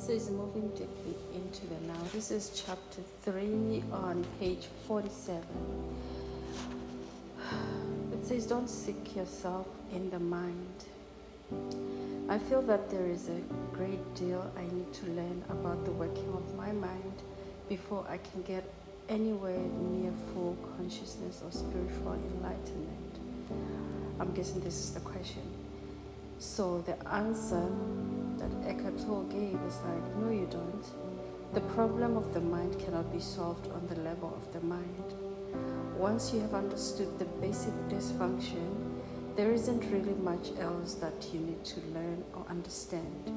is moving deeply into the now. This is chapter 3 on page 47. It says, don't seek yourself in the mind. I feel that there is a great deal I need to learn about the working of my mind before I can get anywhere near full consciousness or spiritual enlightenment. I'm guessing this is the question. So the answer that Eckhart Tolle gave is like, no, you don't. The problem of the mind cannot be solved on the level of the mind. Once you have understood the basic dysfunction, there isn't really much else that you need to learn or understand.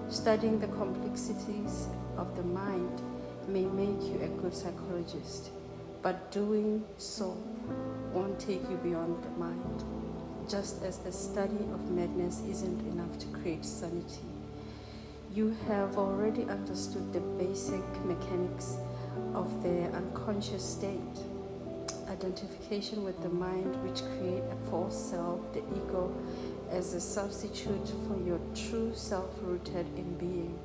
Studying the complexities of the mind may make you a good psychologist, but doing so won't take you beyond the mind. Just as the study of madness isn't enough to create sanity. You have already understood the basic mechanics of the unconscious state. Identification with the mind, which create a false self, the ego, as a substitute for your true self rooted in being.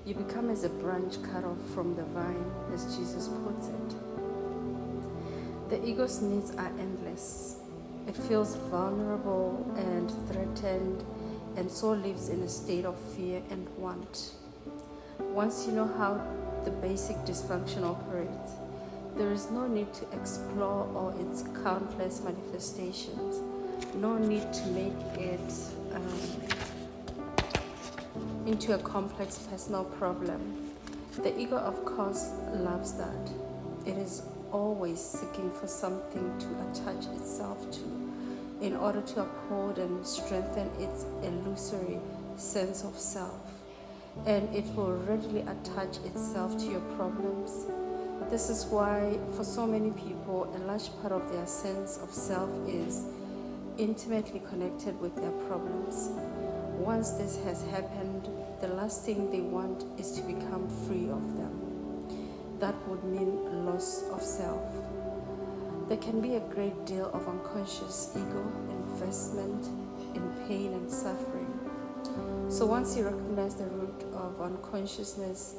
You become as a branch cut off from the vine, as Jesus puts it. The ego's needs are endless. It feels vulnerable and threatened, and so lives in a state of fear and want. Once you know how the basic dysfunction operates, there is no need to explore all its countless manifestations, no need to make it into a complex personal problem. The ego, of course, loves that. It is always seeking for something to attach itself to in order to uphold and strengthen its illusory sense of self. And it will readily attach itself to your problems. This is why, for so many people, a large part of their sense of self is intimately connected with their problems. Once this has happened, the last thing they want is to become free of them. That would mean loss of self. There can be a great deal of unconscious ego investment in pain and suffering. So once you recognize the root of unconsciousness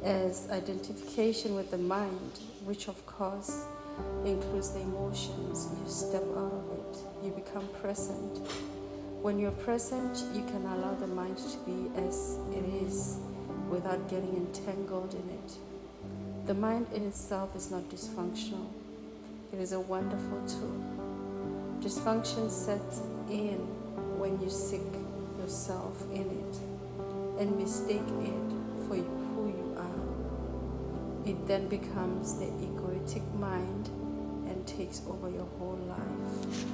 as identification with the mind, which of course includes the emotions, you step out of it. You become present. When you're present, you can allow the mind to be as it is without getting entangled in it. The mind in itself is not dysfunctional. It is a wonderful tool. Dysfunction sets in when you seek yourself in it and mistake it for who you are. It then becomes the egoic mind and takes over your whole life.